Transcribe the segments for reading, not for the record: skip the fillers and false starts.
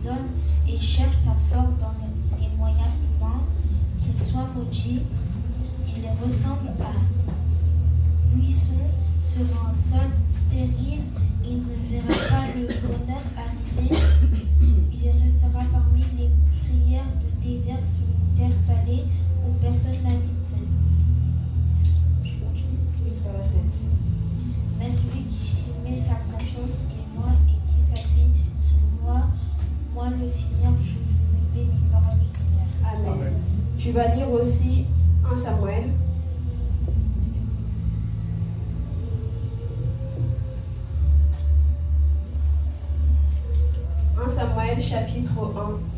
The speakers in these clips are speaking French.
les hommes et cherche sa force dans les moyens humains, qu'il soit maudit. Il ressemble à buisson sur un sol stérile. Il ne verra pas le bonheur arriver. Il restera parmi les prières de désert sur une terre salée où personne n'habite. Je continue. Jusqu'à la 7. Mais celui qui met sa confiance en moi et qui s'appuie sur moi, moi le Seigneur, je vais lever les paroles du Seigneur. Amen. Amen. Tu vas lire aussi 1 Samuel. 1 Samuel chapitre 1.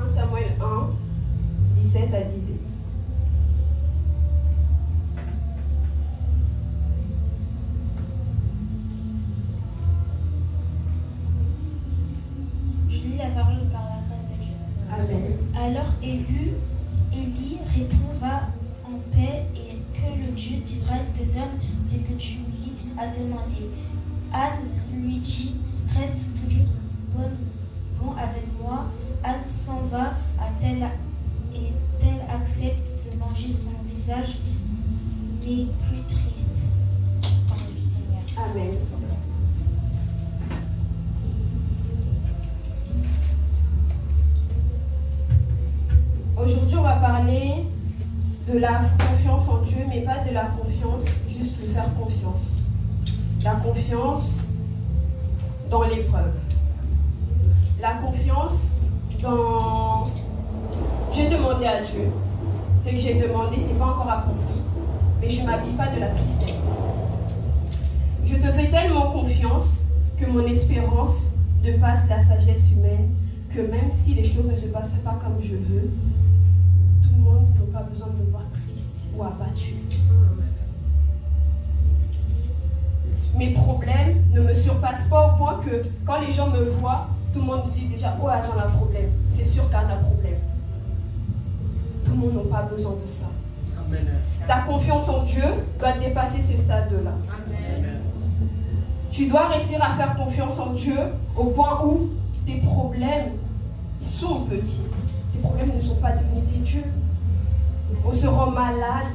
Samuel 1, 17 à 18. Je lis la parole par la grâce de Dieu. Amen. Alors Élie répond, va en paix et que le Dieu d'Israël te donne ce que tu lui as demandé. Anne lui dit, reste toujours bon avec moi. Anne s'en va et tel accepte de manger son visage mais plus triste. Parole du Seigneur. Amen. Aujourd'hui, on va parler de la confiance en Dieu, mais pas de la confiance, juste lui faire confiance. La confiance dans l'épreuve. La confiance dans... J'ai demandé à Dieu. Ce que j'ai demandé, ce n'est pas encore accompli. Mais je ne m'habille pas de la tristesse. Je te fais tellement confiance que mon espérance dépasse la sagesse humaine, que même si les choses ne se passent pas comme je veux, tout le monde n'a pas besoin de me voir triste ou abattu. Mes problèmes ne me surpassent pas au point que quand les gens me voient, tout le monde dit déjà, oh, Azan a un problème. C'est sûr qu'Anne a un problème. Tout le monde n'a pas besoin de ça. Amen. Ta confiance en Dieu doit dépasser ce stade-là. Amen. Tu dois réussir à faire confiance en Dieu au point où tes problèmes ils sont petits. Tes problèmes ne sont pas devenus des dieux. On se rend malade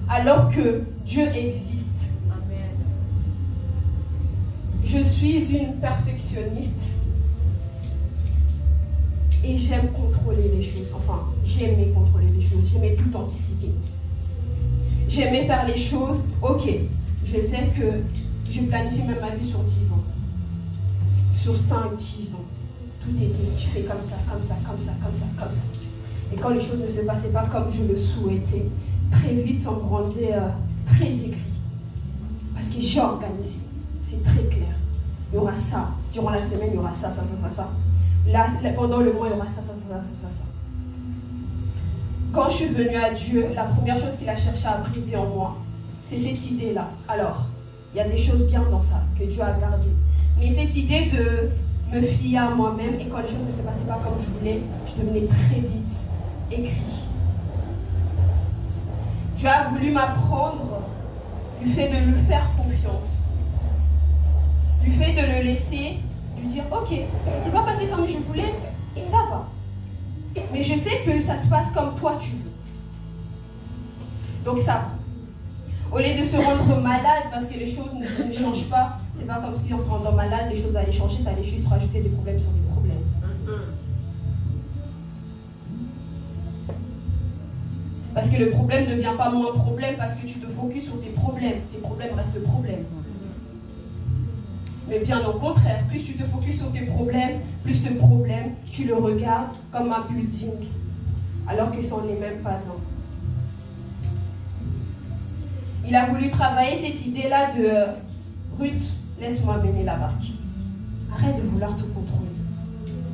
alors que Dieu existe. Amen. Je suis une perfectionniste et j'aime contrôler les choses. Enfin, j'aimais contrôler les choses. J'aimais tout anticiper. J'aimais faire les choses. Ok, je sais que je planifie même ma vie sur 10 ans. Sur 5, 10 ans. Tout était, je fais comme ça, comme ça, comme ça, comme ça, comme ça. Et quand les choses ne se passaient pas comme je le souhaitais, très vite, ça me rendait très écrit. Parce que j'ai organisé. C'est très clair. Il y aura ça. Durant la semaine, il y aura ça, ça, ça, ça, ça. Là, pendant le mois, il y aura ça, ça, ça, ça, ça, ça. Quand je suis venue à Dieu, la première chose qu'il a cherché à briser en moi, c'est cette idée-là. Alors, il y a des choses bien dans ça que Dieu a gardées. Mais cette idée de me fier à moi-même et quand les choses ne se passaient pas comme je voulais, je devenais très vite écrit. Dieu a voulu m'apprendre du fait de lui faire confiance. Du fait de le laisser, lui dire, ok, c'est pas passé comme je voulais, ça va. Mais je sais que ça se passe comme toi tu veux. Donc ça va. Au lieu de se rendre malade parce que les choses ne changent pas, c'est pas comme si en se rendant malade, les choses allaient changer, tu allais juste rajouter des problèmes sur des problèmes. Parce que le problème ne devient pas moins problème parce que tu te focuses sur tes problèmes. Tes problèmes restent problèmes. Mais bien au contraire, plus tu te focuses sur tes problèmes, plus tes problèmes, tu le regardes comme un building. Alors que ça n'en est même pas un. Il a voulu travailler cette idée-là de Ruth, laisse-moi mener la barque. Arrête de vouloir te contrôler.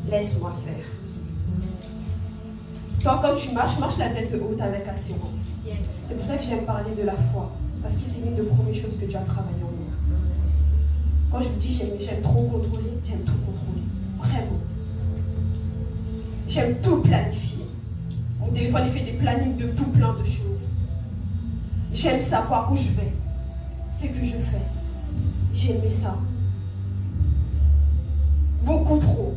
Laisse-moi faire. Toi, quand tu marches, marche la tête haute avec assurance. C'est pour ça que j'aime parler de la foi. Parce que c'est l'une des premières choses que Dieu a travaillé en moi. Quand je vous dis j'aime trop contrôler, j'aime tout contrôler. J'aime tout planifier. Mon téléphone, il fait des plannings de tout plein de choses. J'aime savoir où je vais, ce que je fais. J'aimais ça. Beaucoup trop.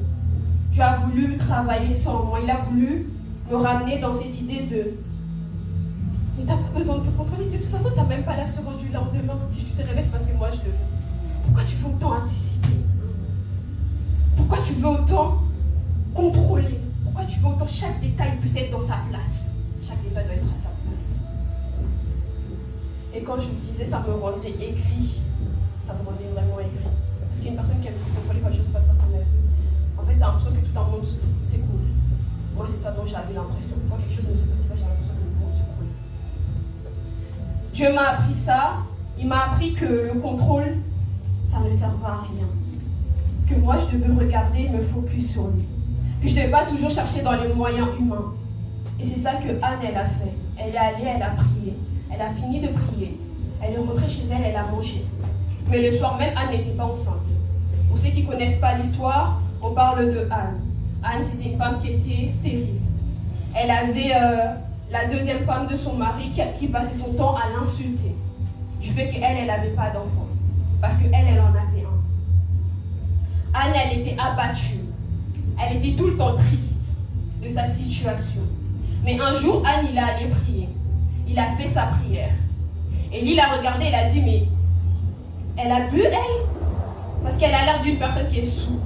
Dieu a voulu travailler sans moi. Il a voulu me ramener dans cette idée de mais t'as pas besoin de te contrôler. De toute façon, t'as même pas l'assurance du lendemain. Si tu te réveilles, c'est parce que moi je le veux. Pourquoi tu veux autant anticiper? Pourquoi tu veux autant contrôler? Pourquoi tu veux autant chaque détail puisse être dans sa place? Chaque détail doit être à sa place. Et quand je vous disais, ça me rendait aigri. Ça me rendait vraiment aigri. Parce qu'il y a une personne qui aime tout contrôler quand les choses ne se passent pas comme elle veut. En fait, t'as l'impression que tout un monde se fout. C'est cool. Moi, c'est ça dont j'avais l'impression. Quand quelque chose ne se passait pas, j'ai l'impression que le monde se coule. Dieu m'a appris ça. Il m'a appris que le contrôle, ça ne servait à rien. Que moi, je devais regarder et me focus sur lui. Que je ne devais pas toujours chercher dans les moyens humains. Et c'est ça que Anne, elle a fait. Elle est allée, elle a prié. Elle a fini de prier. Elle est rentrée chez elle, elle a mangé. Mais le soir même, Anne n'était pas enceinte. Pour ceux qui ne connaissent pas l'histoire, on parle de Anne. Anne, c'était une femme qui était stérile. Elle avait la deuxième femme de son mari qui passait son temps à l'insulter. Du fait qu'elle, elle n'avait pas d'enfant. Parce qu'elle, elle en avait un. Anne, elle était abattue. Elle était tout le temps triste de sa situation. Mais un jour, Anne, il a allé prier. Il a fait sa prière. Et lui, il a regardé, il a dit, mais elle a bu, elle? Parce qu'elle a l'air d'une personne qui est sous.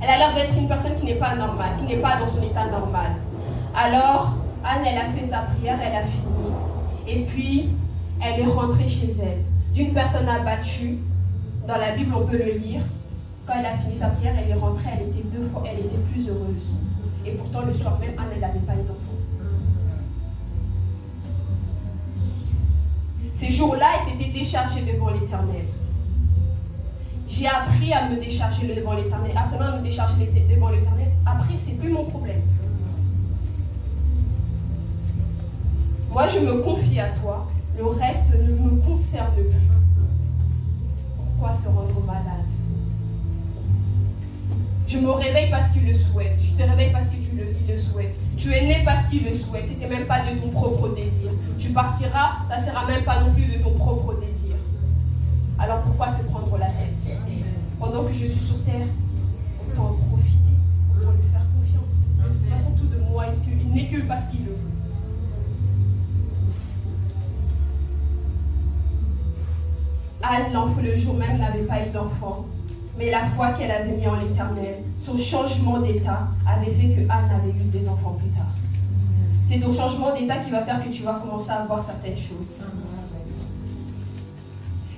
Elle a l'air d'être une personne qui n'est pas normale, qui n'est pas dans son état normal. Alors, Anne, elle a fait sa prière, elle a fini. Et puis, elle est rentrée chez elle. D'une personne abattue, dans la Bible, on peut le lire. Quand elle a fini sa prière, elle est rentrée, elle était plus heureuse. Et pourtant, le soir même, Anne, elle n'avait pas eu d'enfant. Ces jours-là, elle s'était déchargée devant l'Éternel. J'ai appris à me décharger devant l'Éternel. Après, à me décharger devant l'Éternel, après, c'est plus mon problème. Moi, je me confie à toi. Le reste ne me concerne plus. Pourquoi se rendre malade? Je me réveille parce qu'il le souhaite. Je te réveille parce qu'il le souhaite. Tu es né parce qu'il le souhaite. Ce n'était même pas de ton propre désir. Tu partiras, ça ne sera même pas non plus de ton propre désir. Alors pourquoi se prendre la tête? Pendant que je suis sur terre, autant en profiter, autant lui faire confiance. De toute façon, tout de moi, il n'est que parce qu'il le veut. Anne, l'enfant, le jour même, n'avait pas eu d'enfant. Mais la foi qu'elle avait mis en l'Éternel, son changement d'état, avait fait que Anne avait eu des enfants plus tard. C'est ton changement d'état qui va faire que tu vas commencer à voir certaines choses.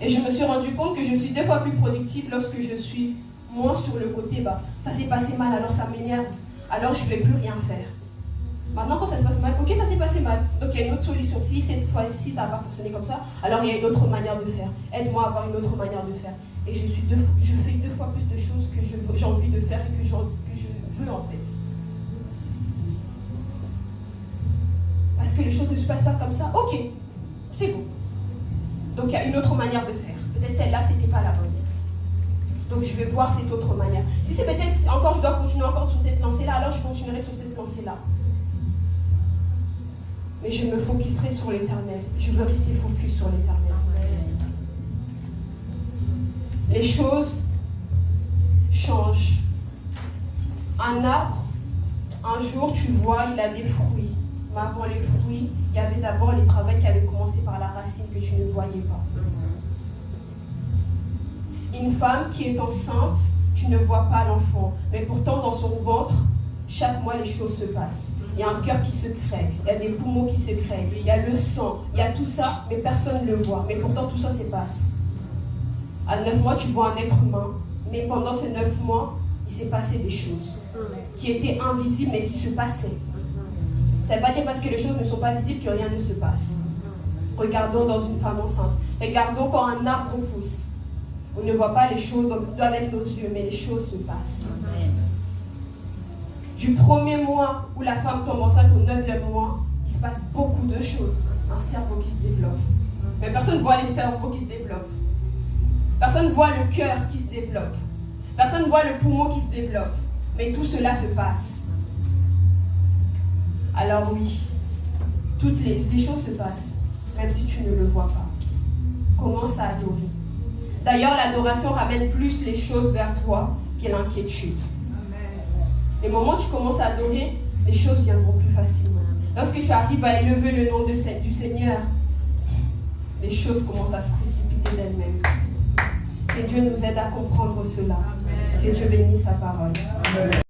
Et je me suis rendu compte que je suis 2 fois plus productive lorsque je suis moins sur le côté bas. Ça s'est passé mal, alors ça m'énerve. Alors je ne vais plus rien faire. Maintenant, quand ça se passe mal, ok, ça s'est passé mal. Donc il y a une autre solution. Si cette fois-ci ça va fonctionner comme ça, alors il y a une autre manière de faire. Aide-moi à avoir une autre manière de faire. Et je fais 2 fois plus de choses que j'ai envie de faire et que je veux en fait. Parce que les choses ne se passent pas comme ça. Ok, c'est bon. Donc il y a une autre manière de faire. Peut-être celle-là, c'était pas la bonne. Donc je vais voir cette autre manière. Si c'est peut-être encore, je dois continuer encore sur cette lancée-là, alors je continuerai sur cette lancée-là. Mais je me focuserai sur l'Éternel. Je veux rester focus sur l'Éternel. Les choses changent. Un arbre, un jour tu vois, il a des fruits. Mais avant les fruits, il y avait d'abord les travaux qui avaient commencé par la racine que tu ne voyais pas. Une femme qui est enceinte, tu ne vois pas l'enfant. Mais pourtant, dans son ventre, chaque mois, les choses se passent. Il y a un cœur qui se crée, il y a des poumons qui se créent, il y a le sang, il y a tout ça, mais personne ne le voit. Mais pourtant, tout ça se passe. À 9 mois, tu vois un être humain, mais pendant ces 9 mois, il s'est passé des choses qui étaient invisibles, mais qui se passaient. Ça ne veut pas dire parce que les choses ne sont pas visibles que rien ne se passe. Regardons dans une femme enceinte. Regardons quand un arbre pousse. On ne voit pas les choses avec nos yeux, mais les choses se passent. Du 1er mois où la femme tombe enceinte au 9e mois, il se passe beaucoup de choses. Un cerveau qui se développe. Mais personne ne voit les cerveaux qui se développent. Personne ne voit le cœur qui se développe. Personne ne voit le poumon qui se développe. Mais tout cela se passe. alors oui, toutes les choses se passent, même si tu ne le vois pas. Commence à adorer. D'ailleurs, l'adoration ramène plus les choses vers toi que l'inquiétude. Les moments où tu commences à adorer, les choses viendront plus facilement. Lorsque tu arrives à élever le nom du Seigneur, les choses commencent à se précipiter d'elles-mêmes. Que Dieu nous aide à comprendre cela. Que Dieu bénisse sa parole. Amen.